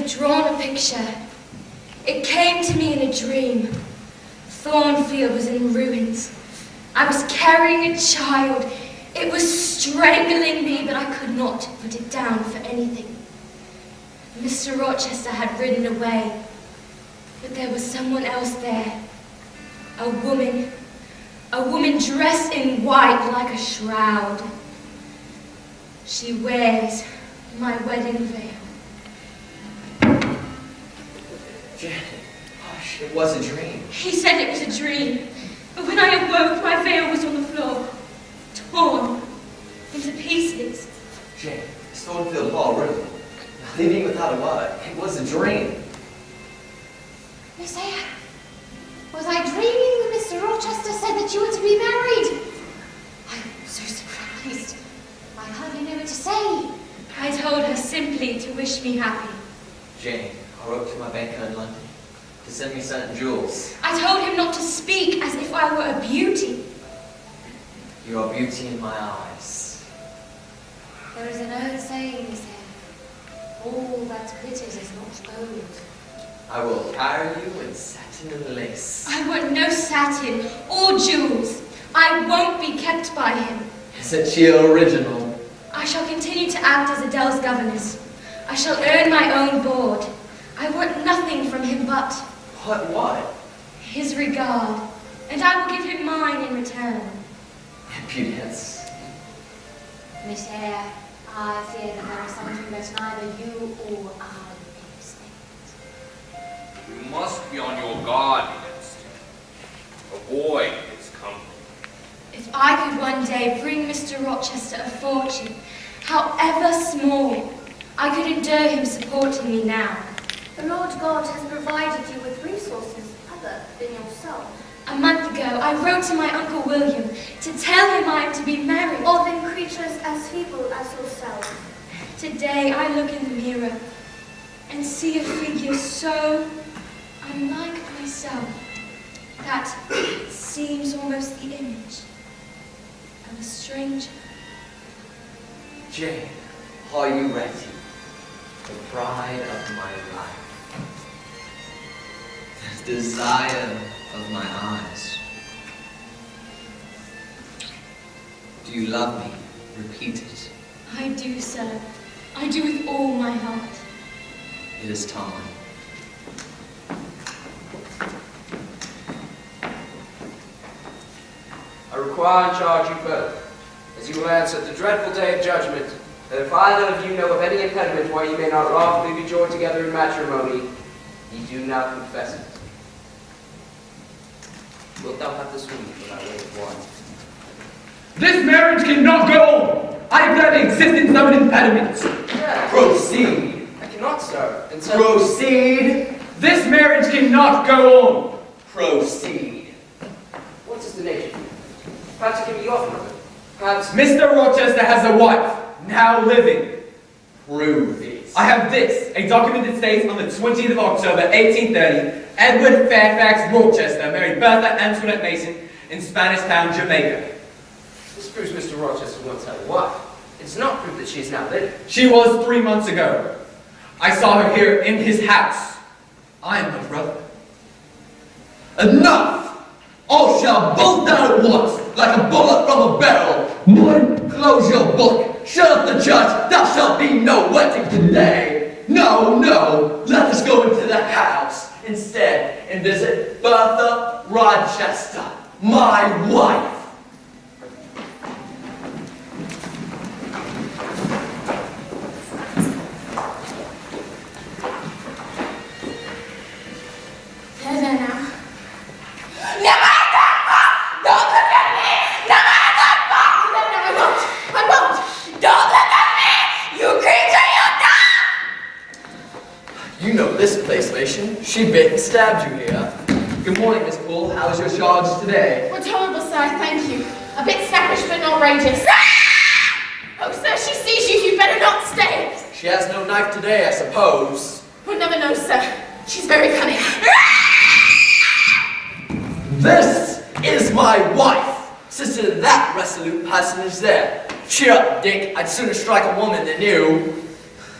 have drawn a picture. It came to me in a dream. Thornfield was in ruins. I was carrying a child. It was strangling me, but I could not put it down for anything. Mr. Rochester had ridden away, but there was someone else there. A woman dressed in white like a shroud. She wears my wedding veil. Janet, hush, it was a dream. He said it was a dream, but when I awoke, my veil was on the floor, torn into pieces. Janet, it's Thornfield Hall room. Leaving without a word. It was a dream. Miss Eyre, was I dreaming when Mr. Rochester said that you were to be married? I'm so surprised. I hardly know what to say. I told her simply to wish me happy. Jane, I wrote to my banker in London to send me certain jewels. I told him not to speak as if I were a beauty. You are beauty in my eyes. There is an old saying, Miss Eyre. All that glitters is not gold. I will carry you in satin and lace. I want no satin or jewels. I won't be kept by him. Isn't she original? I shall continue to act as Adele's governess. I shall earn my own board. I want nothing from him but... What? His regard. And I will give him mine in return. Impudence. Miss Eyre, I fear that there is something that neither you or I understand. You must be on your guard against him. Avoid his company. If I could one day bring Mr. Rochester a fortune, however small, I could endure him supporting me now. The Lord God has provided you with resources other than yourself. A month ago, I wrote to my Uncle William to tell him I am to be married. Or than creatures as feeble as yourself. Today, I look in the mirror and see a figure so unlike myself that it seems almost the image of a stranger. Jane, are you ready? The pride of my life. The desire of my eyes. Do you love me? Repeat it. I do, sir. I do with all my heart. It is time. I require and charge you both, as you will answer at the dreadful day of judgment, that if either of you know of any impediment why you may not lawfully be joined together in matrimony, ye do now confess it. Wilt thou have this woman for thy wayward wife? This marriage cannot go on! I declare the existence of an impediment. Yes. Proceed. I cannot, sir. And so Proceed. This marriage cannot go on. Proceed. what is the nature? Perhaps it can be offered of it. Perhaps... Mr. Rochester has a wife, now living. Prove it. I have this, a document that states on the 20th of October, 1830, Edward Fairfax Rochester married Bertha Antoinette Mason in Spanish Town, Jamaica. This proves Mr. Rochester won't tell you why. It's not proof that she is now living. She was 3 months ago. I saw her here in his house. I am her brother. Enough! All shall bolt down at once, like a bullet from a barrel. One, close your book. Shut up the judge. Thou shalt be no wedding today. No, no. Let us go into the house instead and visit Bertha Rochester, my wife. There now. Don't look at me! No, I won't! Don't look at me! You creature, you dog! You know this place, Mason. She bit and stabbed you here. Good morning, Miss Poole. How was your charge today? What horrible, sir, thank you. A bit snappish but not outrageous. Oh, sir, she sees you, you'd better not stay. She has no knife today, I suppose. We'll never know, sir. She's very cunning. This is my wife. Sister to that resolute personage there. Cheer up, Dick. I'd sooner strike a woman than you.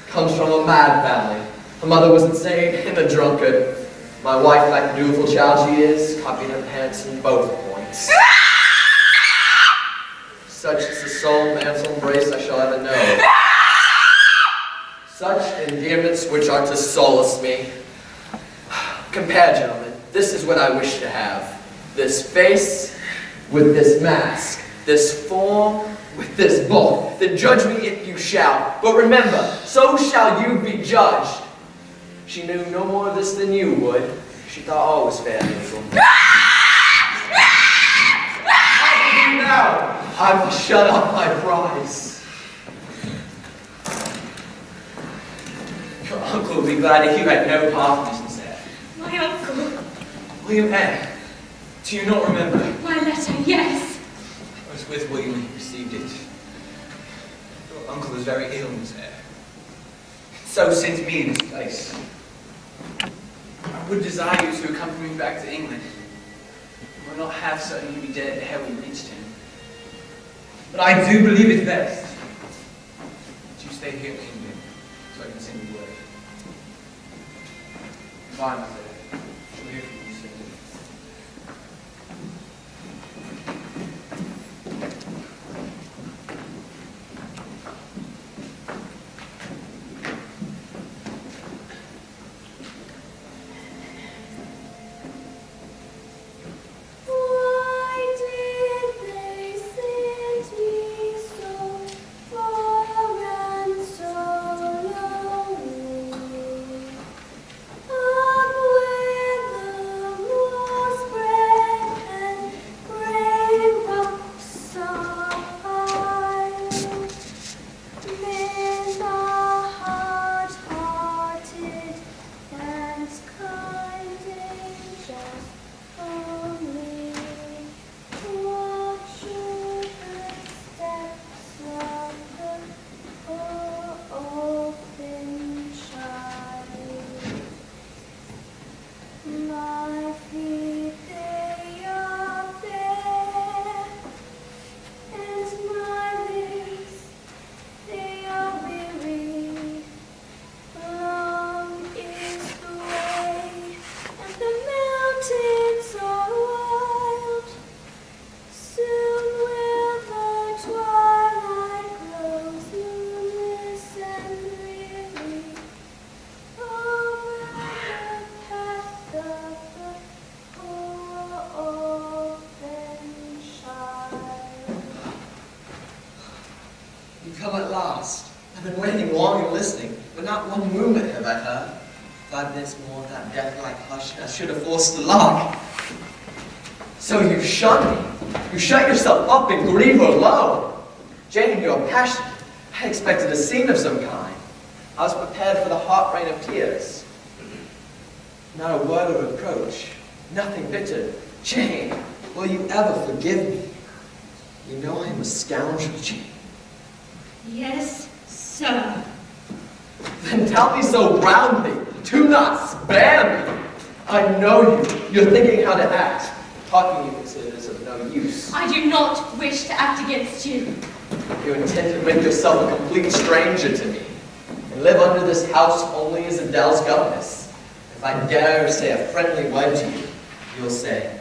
Comes from a mad family. Her mother was insane and a drunkard. My wife, like the dutiful child she is, copied her parents in both points. Such is the sole mantle embrace I shall ever know. Such endearments which are to solace me. Compare, gentlemen, this is what I wish to have. This face with this mask, this form with this bulk. Then judge me if you shall. But remember, so shall you be judged. She knew no more of this than you would. She thought all was fair and equal. Now, I must shut up my prize. Your uncle would be glad if you had no part in this, Miss Eyre. My uncle. William Eyre, do you not remember? My letter, yes. I was with William when he received it. Your uncle is very ill, Miss Eyre. So sent me in his place. I would desire you to accompany me back to England. I will not have certain he be dead ere we reached him. But I do believe it best that you stay here in England so I can send you word. Goodbye, Miss Eyre. I shall hear from you soon. Why did they send me so far and so lonely? Up where the moors spread and grey rocks are high. Men are hard-hearted and kind angels only. Watch over steps of the poor orphan child. My feet they are bare, and my limbs they are weary. Long is the way, and the mountains are wild. Soon will the twilight grow moonless and weary over the path of the poor orphan child. You come at last. I've been waiting long and listening, but not one movement have I heard. 5 minutes more of that death-like hush, I should have forced the lock. So you shun me. You shut yourself up in grief alone. Jane, you're passionate. I expected a scene of some kind. I was prepared for the hot rain of tears. Not a word of reproach. Nothing bitter. Jane, will you ever forgive me? You know I am a scoundrel, Jane. Yes, sir. Then tell me so roundly. Do not spare me. I know you. You're thinking how to act. Talking you consider is of no use. I do not wish to act against you. You intend to make yourself a complete stranger to me and live under this house only as Adele's governess. If I dare say a friendly word to you, you'll say,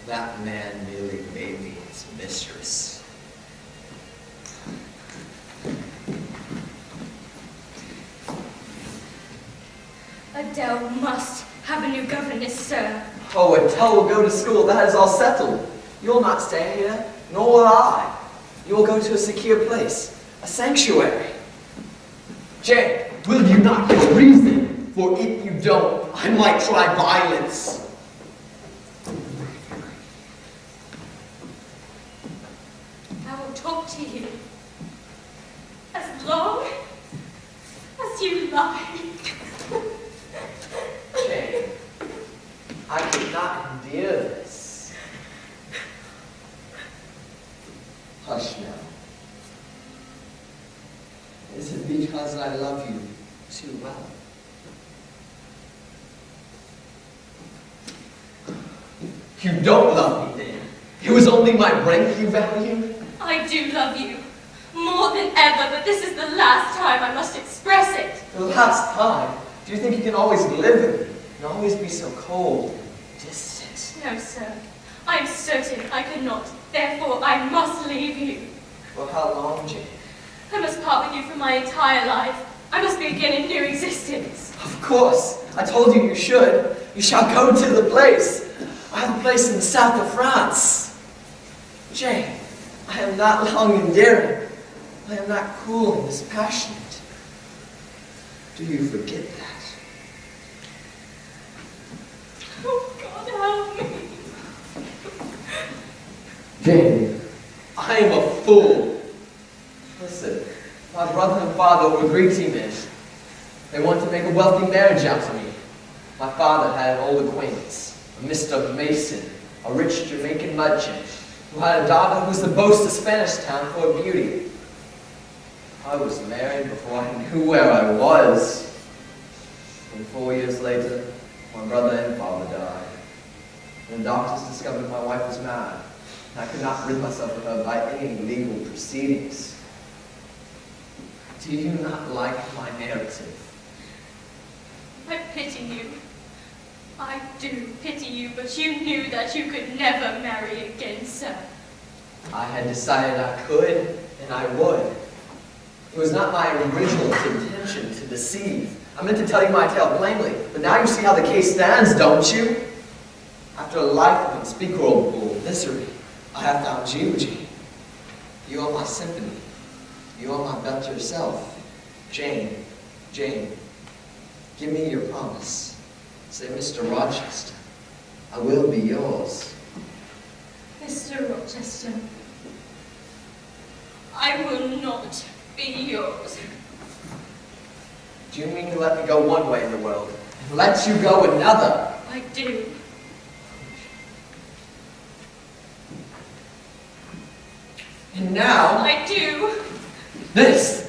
that man merely made me his mistress. Adele must have a new governess, sir. Oh, Adele will go to school. That is all settled. You'll not stay here, nor will I. You will go to a secure place, a sanctuary. Jane, will you not give reason? For if you don't, I might try violence. I will talk to you as long as you like. Jane, I could not endure this. Hush now. Is it because I love you too well? You don't love me then. It was only my rank you valued. I do love you more than ever, but this is the last time I must express it. The last time? Do you think you can always live with me and always be so cold and distant? No, sir. I am certain I could not. Therefore, I must leave you. For how long, Jane? I must part with you for my entire life. I must begin a new existence. Of course. I told you you should. You shall go to the place. I have a place in the south of France. Jane, I am not long endearing. I am not cool and dispassionate. Do you forget that? Oh, God, help me. Jane, I am a fool. Listen, my brother and father were greeting men. They wanted to make a wealthy marriage out of me. My father had an old acquaintance, a Mr. Mason, a rich Jamaican merchant, who had a daughter who was the boast of Spanish Town for her beauty. I was married before I knew where I was. And 4 years later, my brother and father died. And the doctors discovered my wife was mad. And I could not rid myself of her by any legal proceedings. Do you not like my narrative? I pity you. I do pity you, but you knew that you could never marry again, sir. I had decided I could, and I would. It was not my original intention to deceive. I meant to tell you my tale plainly, but now you see how the case stands, don't you? After a life of unspeakable misery, I have found you, Jane. You are my symphony. You are my better self. Jane, Jane, give me your promise. Say, Mr. Rochester, I will be yours. Mr. Rochester, I will not be yours. Do you mean to let me go one way in the world and let you go another? I do. And now, I do. this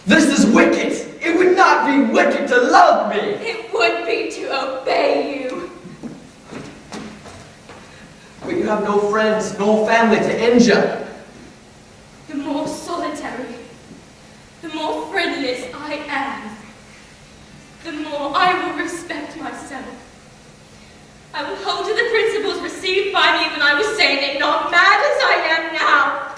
is wicked. It would not be wicked to love me. It would be to obey you. But you have no friends, no family to injure. The more solitary, the more friendless I am, the more I will respect myself. I will hold to the principles received by me when I was sane and not mad as I am now.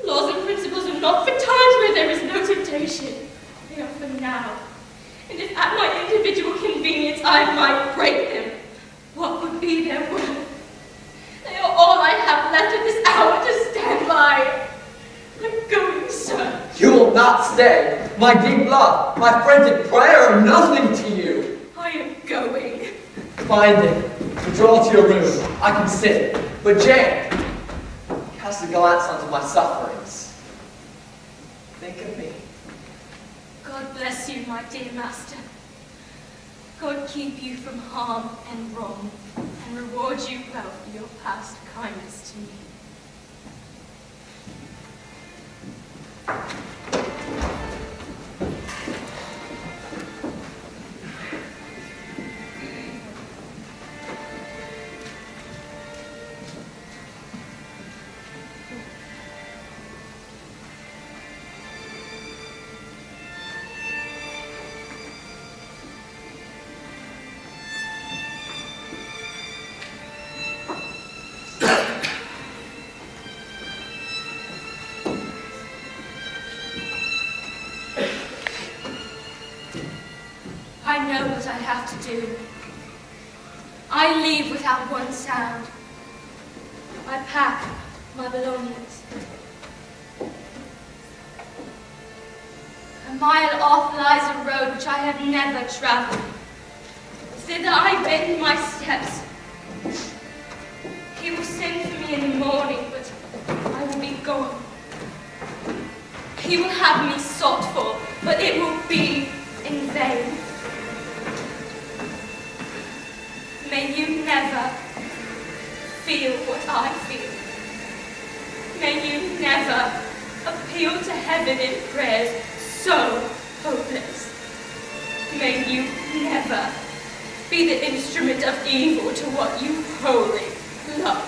Laws and principles are not for times where there is no temptation. They are for now. And if at my individual convenience I might break them, what would be their worth? They are all I have left at this hour to stand by. I'm going, sir. You will not stay. My deep love, my frantic prayer are nothing to you. I am going. Fine then. Withdraw to your room. I can sit. But Jane, cast a glance onto my sufferings. Think of me. God bless you, my dear master. God keep you from harm and wrong, and reward you well for your past kindness to me. I know what I have to do. I leave without one sound. I pack my belongings. A mile off lies a road which I have never traveled. Thither I bend my steps. He will send for me in the morning, but I will be gone. He will have me sought for, but it will be in vain. May you never feel what I feel. May you never appeal to heaven in prayers so hopeless. May you never be the instrument of evil to what you wholly love.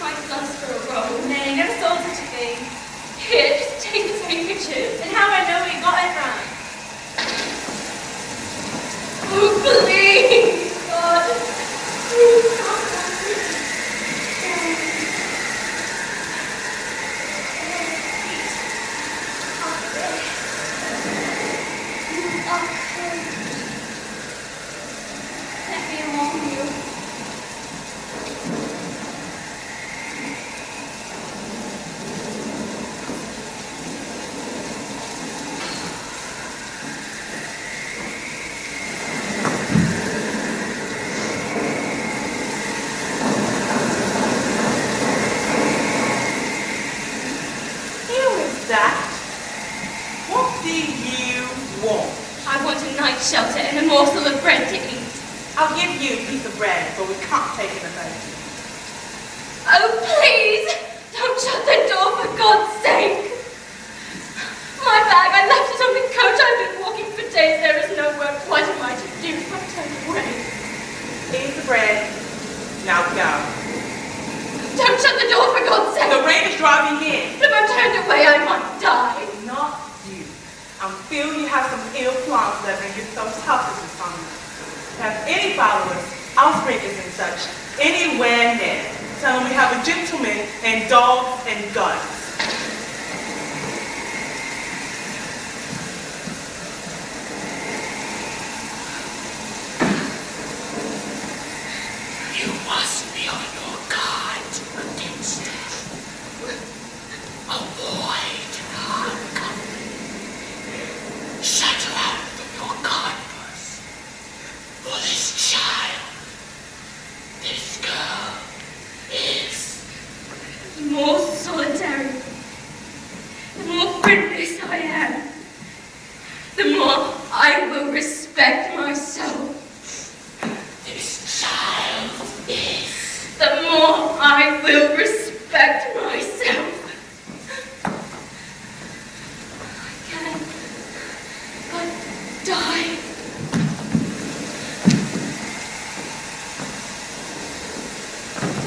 my sons for a roll. Nay, never sold such a thing. Here, just take this handkerchief. And how I know where you got it from? Oh, please, God. Please, God. Let me among you. I want a night's shelter and a morsel of bread to eat. I'll give you a piece of bread, but we can't take it away. Oh, please! Don't shut the door, for God's sake! My bag, I left it on the coach. I've been walking for days. There is no work. What am I to do? I'm turned away. Here's the bread. Now go. Don't shut the door, for God's sake! The rain is driving in. If I'm turned away, I might die. Not you. I feel you have some ill plans that bring you some toughness on you. Have any followers, offspringers and such, anywhere near. Tell them we have a gentleman and dogs and guns. You must be on your guard against it. Avoid hard company. Shut her out from your converse. For this child, this girl, is The more solitary, the more friendless I am, the more I will respect myself. this child is The more I will respect myself. I can but die.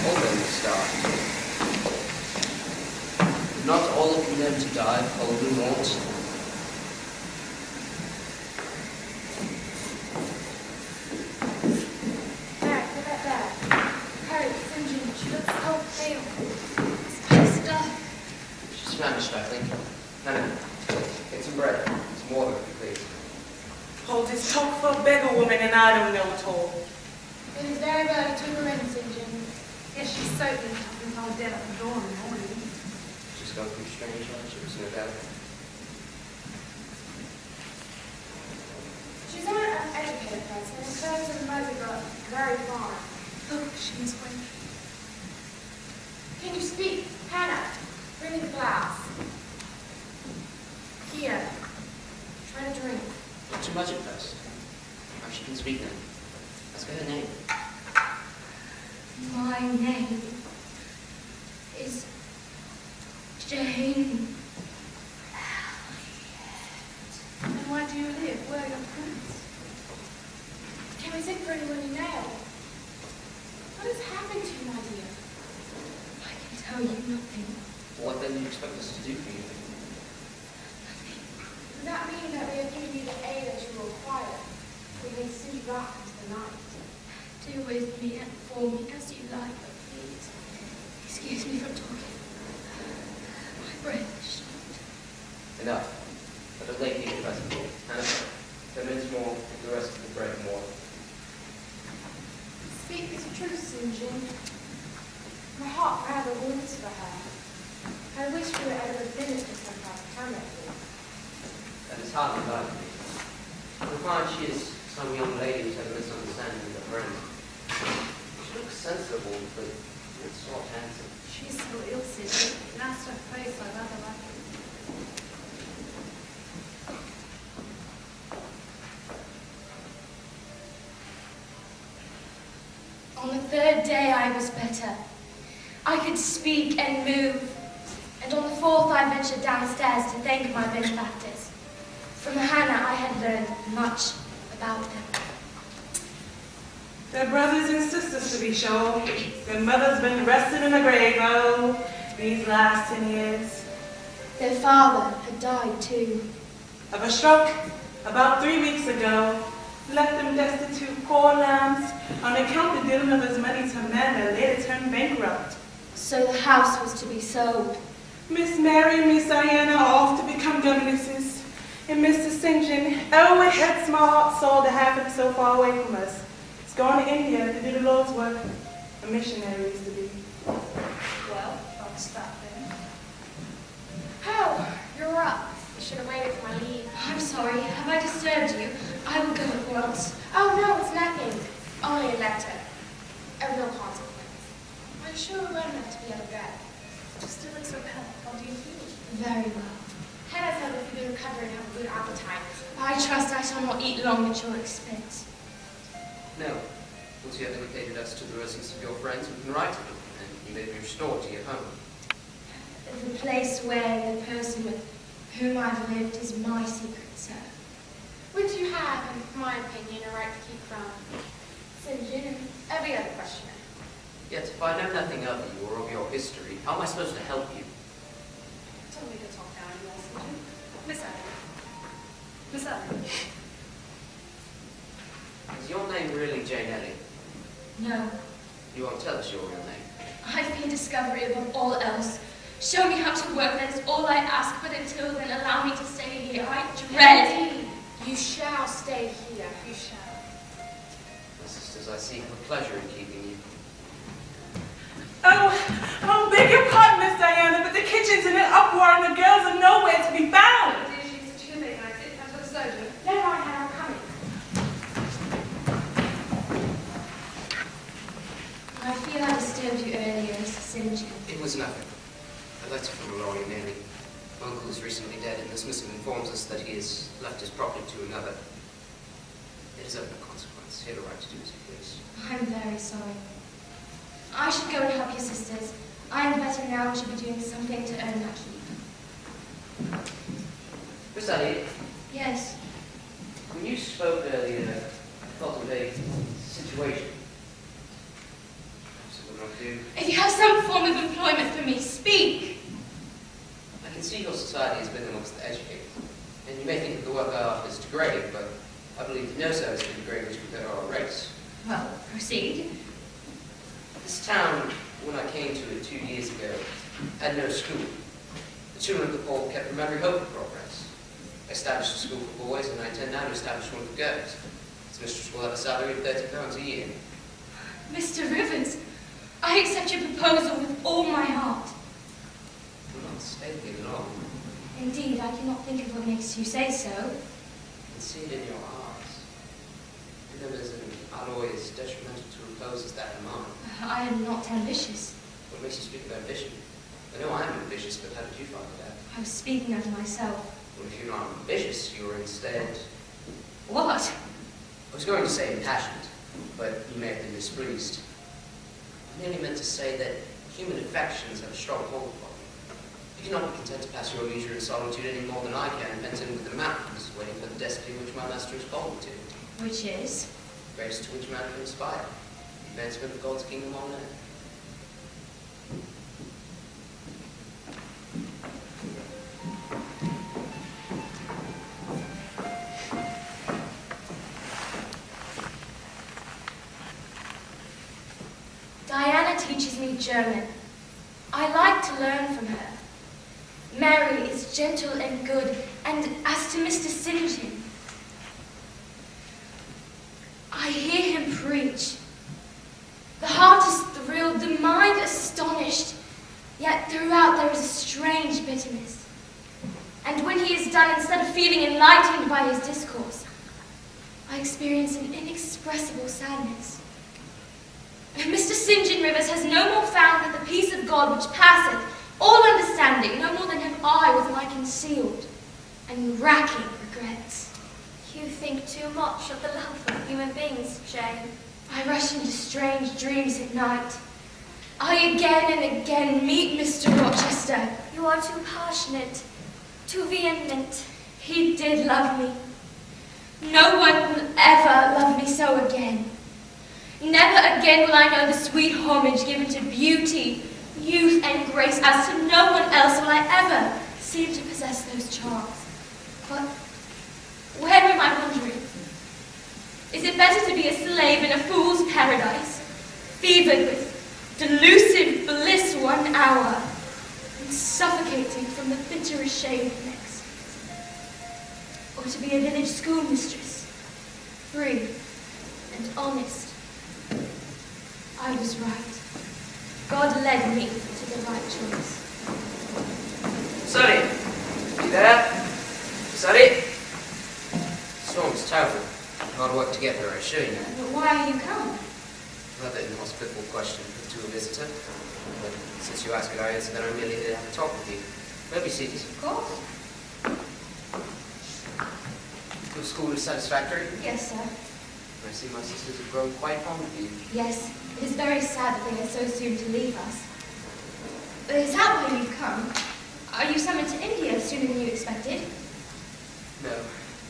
Hold on, start. Not all are condemned to die, probably not. There, put that there. Hurry, St. John, she looks so pale. It's stuff. She's famished, I think. Hannah, get some bread. Some water, please. Hold this talk for a beggar woman and I don't know at all. It is very early to her in, St. John. Yes, she's certainly been all dead at the door in the morning. She's gone through strange hardships, no doubt. She's not an educated person, and clothes and mother got very far. Look, she is weak. Can you speak? Hannah, bring me the glass. Here, try to drink. Not too much at first. Now she can speak now. Ask her her name. My name is Jane. And where do you live? Where are your parents? Can we think for anyone you know? What has happened to you, my dear? I can tell you nothing. What then do you expect us to do for you? Does that mean that we have given you the aid that you will require? We may send you back into the night. Do with me and for me as you like, but please, excuse me from talking. My breath is short. Enough. Let the lady eat the rest of it. Hannah, 10 minutes more, get the rest of the bread and water. Speak the truth, St. John. My heart rather wounds for her. I wish we were at a visit to some fraternity. That is hardly likely. You'll find she is some young lady who's had a misunderstanding with her friend. She looks sensible, but it's not handsome. She's so ill, Sidney. That's her face, I rather like it. On the third day I was better. I could speak and move. And on the fourth I ventured downstairs to thank my benefactors. From Hannah I had learned much about them. Their brothers and sisters, to be sure. Their mother's been resting in the grave, oh, these last 10 years. Their father had died too. Of a stroke, about 3 weeks ago, left them destitute, poor lambs, on account of dealing of his money to a man that later turned bankrupt. So the house was to be sold. Miss Mary and Miss Diana are off to become governesses. And Mr. St. John, oh, it hurts my heart soul to have him so far away from us. He's gone to India to do the Lord's work. A missionary used to be. Well, I'll stop then. Oh, you're up. You should have waited for my leave. I'm sorry, have I disturbed you? I will go at once. Oh, no, it's nothing. Only a letter. Of no consequence. I'm sure we're meant to be out of bed. You still look so pale. How do you feel? Very well. Hannah said if you do recover and have a good appetite. I trust I shall not eat long at your expense. No. Once you have indicated us to the residence of your friends, we can write to them, and you may be restored to your home. The place where the person with whom I've lived is my secret, sir. Which you have, in my opinion, a right to keep from St. John and every other questioner. Yet if I know nothing of you or of your history, how am I supposed to help you? Tell me to talk down, you all, St. John. Miss Eyre. Miss Eyre. Is your name really Jane Ellie? No, You won't tell us your real name. I've been discovery above all else. Show me how to work, that is all I ask, but until then allow me to stay here. I dread. Indeed, you shall stay here. You shall. My sisters, I see have a pleasure in keeping you. Oh, beg your pardon, Miss Diana, but the kitchen's in an uproar and the girls are nowhere to be found. She's too late, I did have to the surgeon. Never mind, Hannah, I'm coming. I feel I disturbed you earlier, Mr. St. John. It was nothing. A letter from a lawyer Mary. My uncle is recently dead, and this missive informs us that he has left his property to another. It is of no consequence. He had a right to do as he pleased. I'm very sorry. I should go and help your sisters. I am better now and should be doing something to earn my keep. Miss Elliot, Yes, when you spoke earlier, I thought of a situation. Perhaps it would not do. if you have some form of employment for me, speak. I can see your society has been amongst the educated, and you may think that the work I offer is degrading, but I believe no service can degrade which compared to our race. Well, proceed. This town, when I came to it 2 years ago, had no school. The children of the poor kept from every hope of progress. I established a school for boys, and I intend now to establish one for girls. Its mistress will have a salary of £30 a year. Mr. Rivers, I accept your proposal with all my heart. I'm not mistaken at all. Indeed, I cannot think of what makes you say so. I can see it in your eyes. Remember, as an alloy is detrimental to repose as that in mine. I am not ambitious. What makes you speak of ambition? I know I am ambitious, but how did you find it out? I was speaking of myself. Well, if you're not ambitious, you're instead... What? I was going to say impassioned, but you may have been displeased. I merely meant to say that human affections have a strong hold upon you. You cannot be content to pass your leisure in solitude any more than I can, pent in with the mountains, waiting for the destiny which my master has called me to. Which is? Greatest to which man can aspire. The advancement of God's kingdom on earth. Diana teaches me German. I like to learn from her. Mary is gentle and good, and as to Mr. St. John, I hear him preach. The heart is thrilled, the mind astonished, yet throughout there is a strange bitterness. And when he is done, instead of feeling enlightened by his discourse, I experience an inexpressible sadness. Mr. St. John Rivers has no more found than the peace of God which passeth all understanding, no more than have I with my concealed and racking regrets. You think too much of the love of human beings, Jane. I rush into strange dreams at night. I again and again meet Mr. Rochester. You are too passionate, too vehement. He did love me. No one will ever love me so again. Never again will I know the sweet homage given to beauty, youth, and grace, as to no one else will I ever seem to possess those charms. But where am I wandering? Is it better to be a slave in a fool's paradise, fevered with delusive bliss 1 hour, and suffocating from the bitterest shame the next? Or to be a village schoolmistress, free and honest? I was right. God led me to the right choice. Sonny, you there? Sonny? The storm's terrible. Hard work to get here, I assure you. But why are you come? Rather inhospitable question to a visitor. But since you ask it, I answer that I'm merely here to have a talk with you. May be seated. Of course. Your school is satisfactory? Yes, sir. I see my sisters have grown quite fond of you. Yes, it is very sad that they are so soon to leave us. But is that why you've come? Are you summoned to India sooner than you expected? No,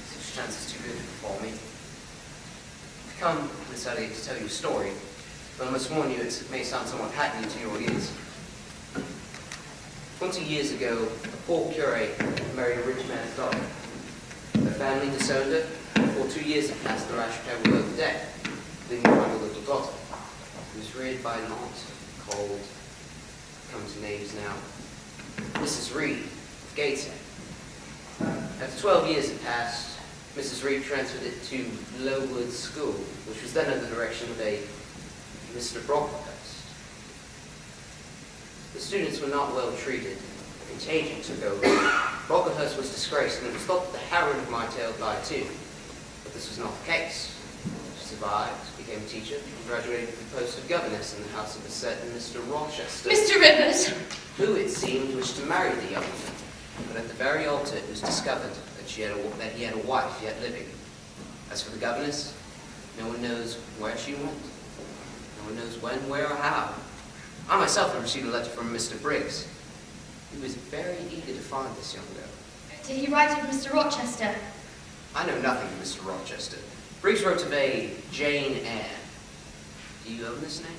such chance is too good for me. I've come, Miss Elliot, to tell you a story, but I must warn you it may sound somewhat hackneyed to your ears. 20 years ago, a poor curate married a rich man's daughter. Her family disowned her. For 2 years had passed, the Rochester were both dead, leaving behind a little daughter, who was reared by an aunt called, come to names now, Mrs. Reed of Gateshead. After 12 years had passed, Mrs. Reed transferred it to Lowood School, which was then under the direction of a Mr. Brocklehurst. The students were not well treated. Contagion took over. Brocklehurst was disgraced, and it was thought that the heroine of my tale died too. But this was not the case. She survived, became a teacher, and graduated to the post of governess in the house of a certain Mr. Rochester. Mr. Rivers! Who, it seemed, wished to marry the young woman. But at the very altar it was discovered that he had a wife yet living. As for the governess, no one knows where she went. No one knows when, where, or how. I myself have received a letter from Mr. Briggs. He was very eager to find this young girl. Did he write of Mr. Rochester? I know nothing of Mr. Rochester. Briggs wrote of a Jane Eyre. Do you own this name?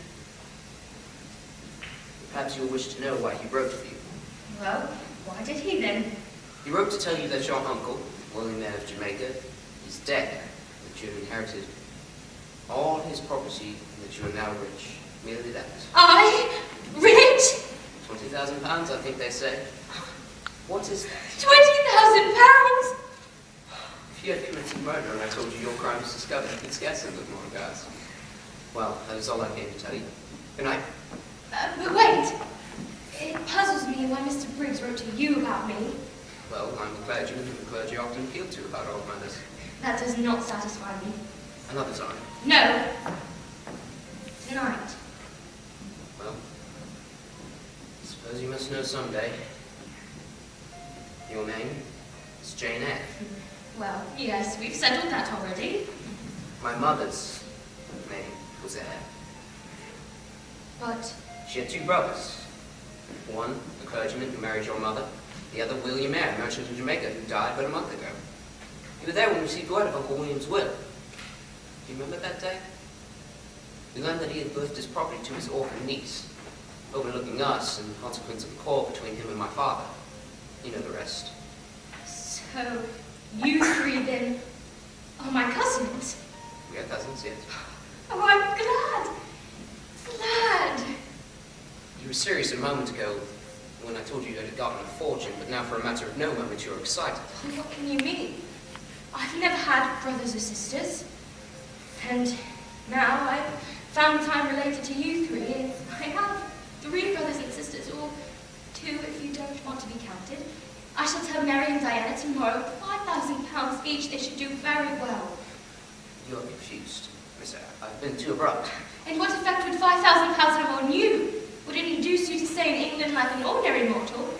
Perhaps you'll wish to know why he wrote of you. Well, why did he then? He wrote to tell you that your uncle, William Eyre of Jamaica, is dead, that you have inherited all his property, and that you are now rich. Merely that. I? Rich? £20,000, I think they say. What is that? £20,000? If you had committed murder and I told you your crime was discovered, you'd scarce have looked more aghast. Well, that is all I came to tell you. Good night. But wait. It puzzles me why Mr. Briggs wrote to you about me. Well, I'm the clergy who the clergy often appeal to about old matters. That does not satisfy me. Another time. No. Tonight. Well, I suppose you must know someday. Your name is Jane Eyre. Well, yes, we've settled that already. My mother's name was Eyre. But She had two brothers. One, a clergyman who married your mother. The other, William Eyre, merchant in Jamaica, who died but a month ago. You were there when we received word of Uncle William's will. Do you remember that day? We learned that he had left his property to his orphan niece, overlooking us in consequence of a quarrel between him and my father. You know the rest. so you three then are my cousins. We are cousins, yes. Oh, I'm glad. Glad. You were serious a moment ago when I told you had gotten a fortune, but now for a matter of no moment you're excited. What can you mean? I've never had brothers or sisters. And now I've found time related to you three, and I have 3 brothers and sisters, or 2 if you don't want to be counted. I shall tell Mary and Diana tomorrow, £5,000 each, they should do very well. You're confused, Miss Eyre. I've been too abrupt. And what effect would £5,000 have on you? Would it induce you to stay in England like an ordinary mortal?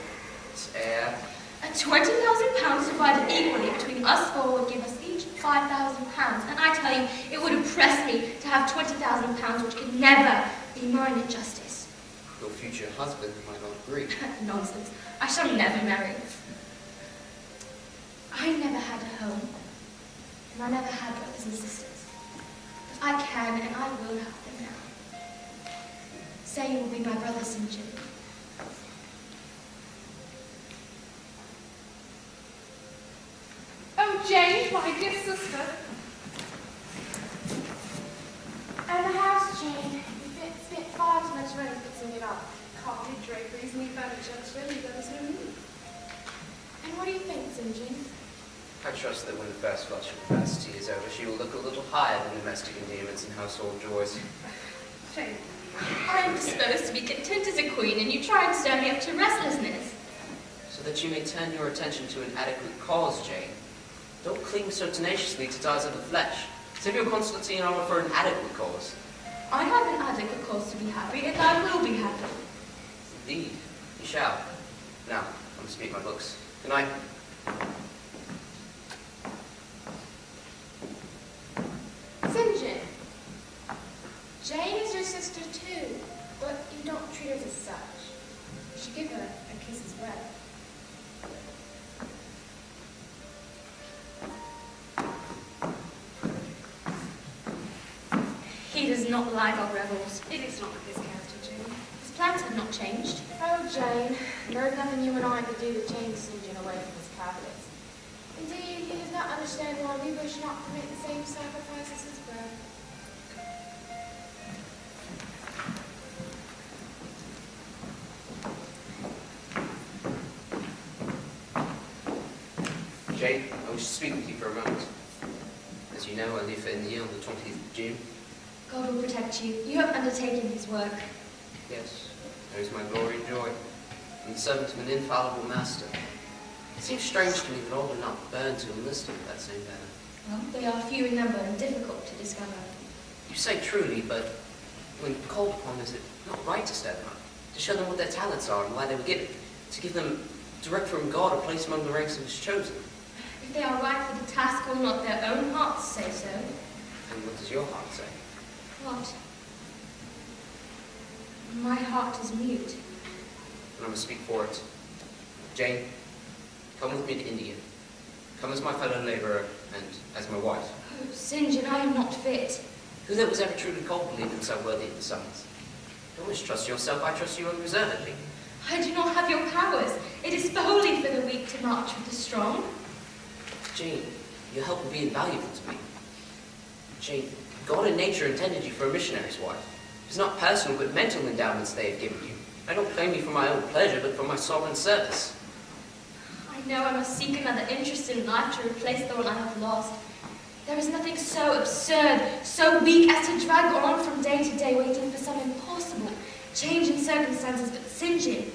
Miss Eyre. £20,000 divided equally between us 4 would give us each £5,000, and I tell you, it would oppress me to have £20,000 which could never be mine in justice. Your future husband might not agree. Nonsense. I shall never marry. I never had a home, and I never had brothers and sisters. But I can and I will have them. say you will be my brother, St. John. Oh, Jane, my dear sister. And the house, Jane. It's spent far too much money fixing it up. Carpet, draperies, new furniture. It's really done us no need. And what do you think, St. John? I trust that when the first flush of capacity is over, she will look a little higher than domestic endearments and household joys. Jane. I am disposed to be content as a queen, and you try and stir me up to restlessness. So that you may turn your attention to an adequate cause, Jane. Don't cling so tenaciously to ties of the flesh. Save your constancy and honor for an adequate cause. I have an adequate cause to be happy, and I will be happy. Indeed, you shall. Now, I must meet my books. Good night. St. John. Jane is your sister too, but you don't treat her as such. You should give her a kiss as well. He does not like our revels. It is not his character, Jane. His plans have not changed. Oh, Jane, there is nothing you and I could do to change St. John away from his habits. Indeed, he does not understand why we wish not to make the same sacrifices as well. Jane, I wish to speak with you for a moment. As you know, I leave for India on the 20th of June. God will protect you. You have undertaken his work. Yes, there is my glory and joy. I'm the servant of an infallible master. It seems strange to me that all do not burn to enlist under that same banner. Well, they are few in number and difficult to discover. You say truly, but when called upon, is it not right to stir them up? To show them what their talents are and why they were given? To give them, direct from God, a place among the ranks of his chosen? If they are right for the task or not, their own hearts say so. And what does your heart say? What? My heart is mute. And I must speak for it. Jane, come with me to India. Come as my fellow labourer and as my wife. Oh, St. John, I am not fit. Who that was ever truly called believed him so worthy of the summons? Don't mistrust yourself, I trust you unreservedly. I do not have your powers. It is folly for the weak to march with the strong. Jane, your help will be invaluable to me. Jane, God and nature intended you for a missionary's wife. It's not personal but mental endowments they have given you. I don't claim you for my own pleasure, but for my sovereign service. I know I must seek another interest in life to replace the one I have lost. There is nothing so absurd, so weak as to drag on from day to day waiting for some impossible change in circumstances. But St. John,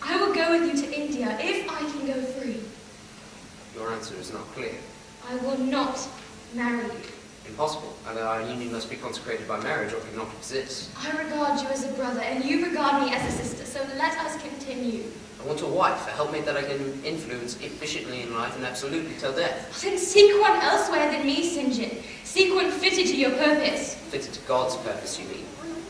I will go with you to India if I can go free. Your answer is not clear. I will not marry you. Impossible. And our union must be consecrated by marriage or cannot exist. I regard you as a brother and you regard me as a sister, so let us continue. I want a wife, a helpmate that I can influence efficiently in life and absolutely till death. Then seek one elsewhere than me, St. John. Seek one fitted to your purpose. Fitted to God's purpose, you mean?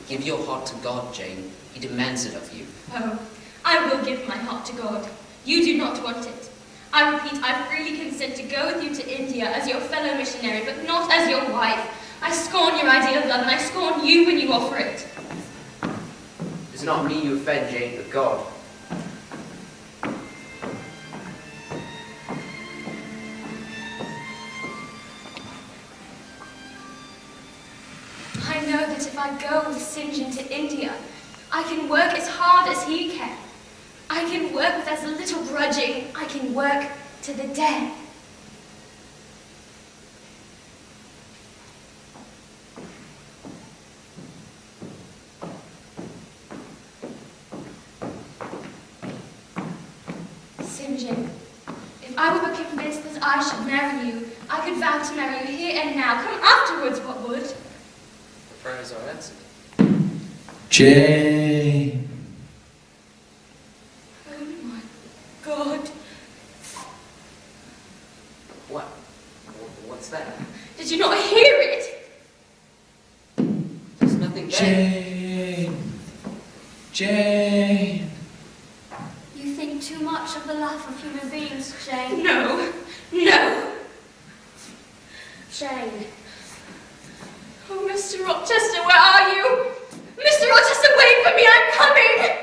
Give your heart to God, Jane. He demands it of you. Oh, I will give my heart to God. You do not want it. I repeat, I freely consent to go with you to India as your fellow missionary, but not as your wife. I scorn your idea of love, and I scorn you when you offer it. It is not me you offend, Jane, but God. I know that if I go with St. John to India, I can work as hard as he can. I can work with as little grudging. I can work to the death. St. John, if I were convinced that I should marry you, I could vow to marry you here and now. Come afterwards, what would? The prayers are answered. Jane. Oh my God. What? What's that? Did you not hear it? There's nothing there. Jane. Jane. You think too much of the life of human beings, Jane. No. No. Jane. Oh, Mr. Rochester, where are you? Mr. Rochester, wait for me, I'm coming!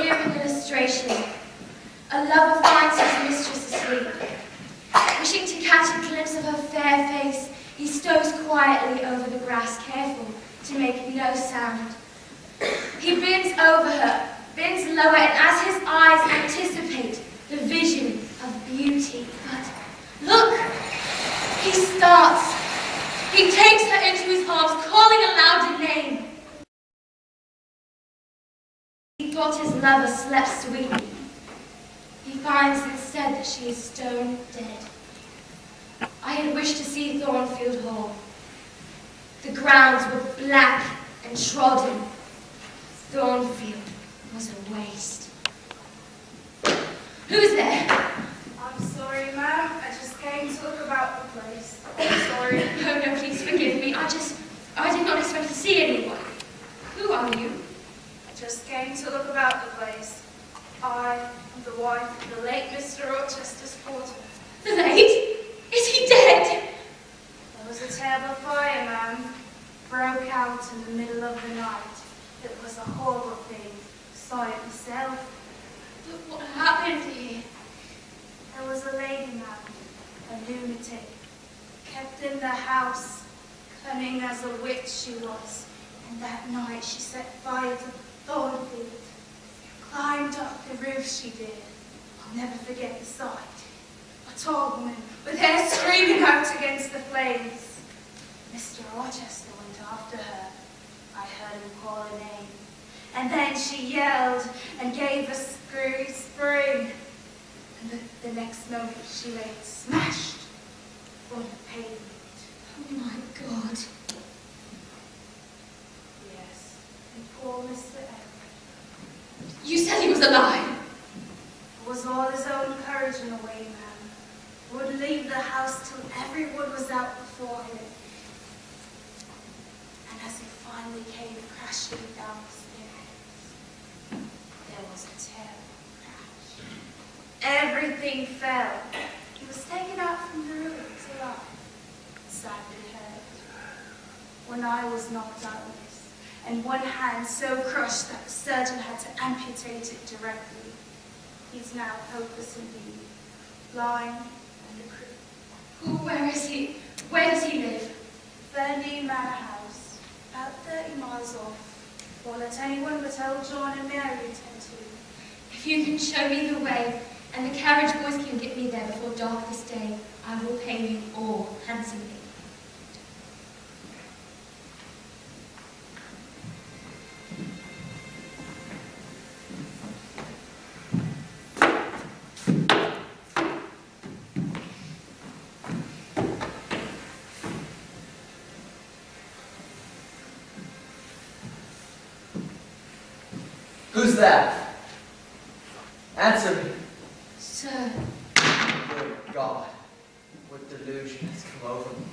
Here an illustration. A lover finds his mistress asleep. Wishing to catch a glimpse of her fair face, he stows quietly over the grass, careful to make no sound. He bends over her, bends lower, and as his eyes anticipate the vision of beauty, but look! He starts. He takes her into his arms, calling aloud her name. He thought his lover slept sweetly. He finds instead that she is stone dead. I had wished to see Thornfield Hall. The grounds were black and trodden. Thornfield was a waste. Who's there? I'm sorry, ma'am. I just came to look about the place. I'm sorry. Oh no, please forgive me. I did not expect to see anyone. Who are you? I just came to look about the place. I am the wife of the late Mr. Rochester's porter. The late? Is he dead? There was a terrible fire, ma'am. Broke out in the middle of the night. It was a horrible thing. Saw it myself. But what happened here? There was a lady, ma'am, a lunatic, kept in the house, cunning as a witch she was. And that night she set fire to Thornfield. Climbed up the roof she did. I'll never forget the sight. A tall woman with hair streaming out against the flames. Mr. Rochester went after her. I heard him call her name. And then she yelled and gave a spring. And the next moment she lay smashed on the pavement. Oh my God. Yes, and poor Mr. Eyre. You said he was alive. It was all his own courage in a way, ma'am. Would leave the house till everyone was out before him. And as he finally came crashing down the stairs, there was a terrible crash. Everything fell. He was taken out from the ruins alive, sadly hurt. When I was knocked out of this, and one hand so crushed that the surgeon had to amputate it directly, he's now hopeless indeed, lying in the creek. Where is he? Where does he live? Ferndean Manor House, about 30 miles off. Won't let anyone but old John and Mary attend to. If you can show me the way, and the carriage boys can get me there before dark this day, I will pay you all handsomely. Who's that? Answer me. Sir, Good God, what delusion has come over me.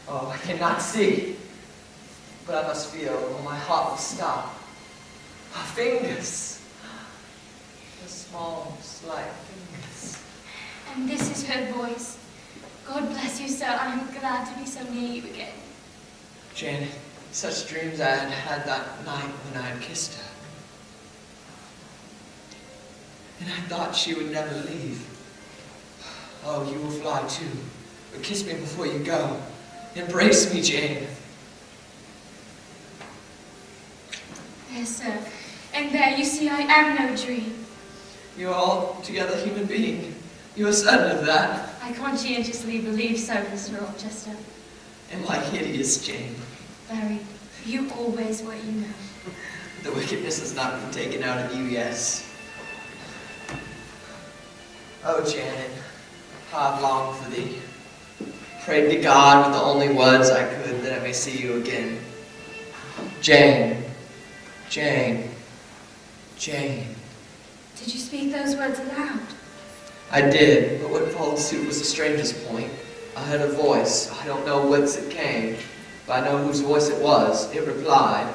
Oh, I cannot see, but I must feel, or my heart will stop. Her fingers, the small, slight fingers. and this is her voice. God bless you, sir. I am glad to be so near you again. Janet, such dreams I had had that night when I had kissed her. And I thought she would never leave. Oh, you will fly too. But kiss me before you go. Embrace me, Jane. Yes, sir. And there, you see, I am no dream. You are altogether human being. You are certain of that. I conscientiously believe so, Mr. Rochester. Am I hideous, Jane? Very. You always were, you know. The wickedness has not been taken out of you, yes. Oh, Janet, how I've longed for thee. Prayed to God with the only words I could that I may see you again. Jane, Jane, Jane. Did you speak those words aloud? I did, but what followed suit was the stranger's point. I heard a voice. I don't know whence it came, but I know whose voice it was. It replied,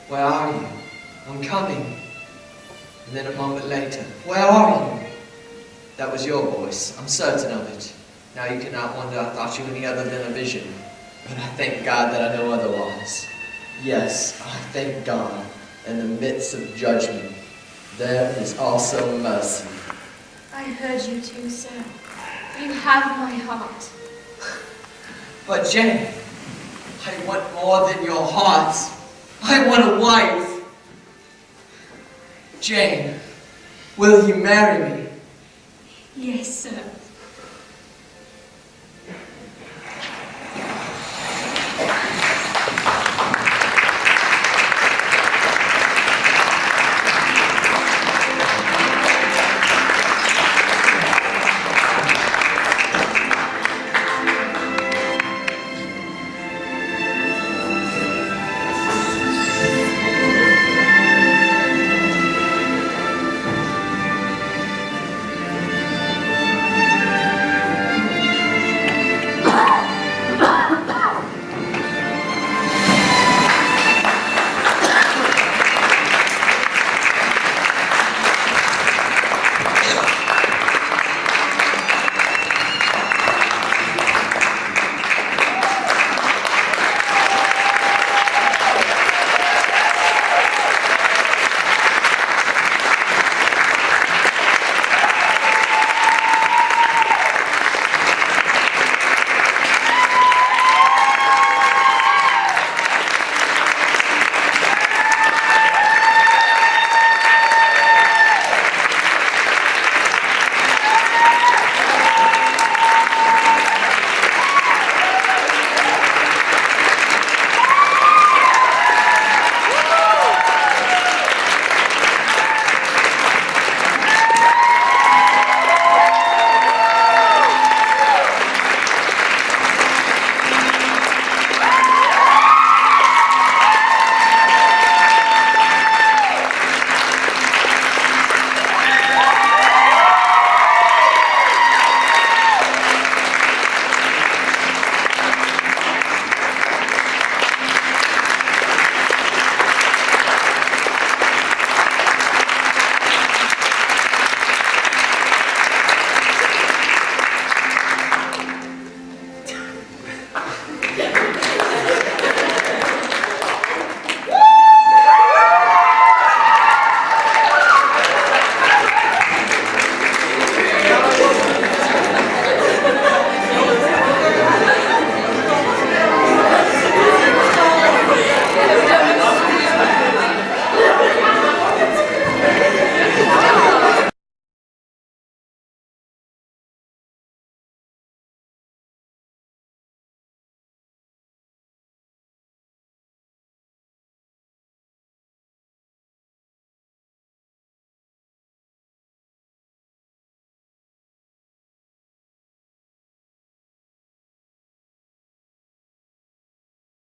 "Where are you? I'm coming." And then a moment later, "Where are you?" That was your voice. I'm certain of it. Now you cannot wonder I thought you any other than a vision. But I thank God that I know otherwise. Yes, I thank God. In the midst of judgment, there is also mercy. I heard you too, sir. You have my heart. But Jane, I want more than your heart. I want a wife. Jane, will you marry me? Yes, sir.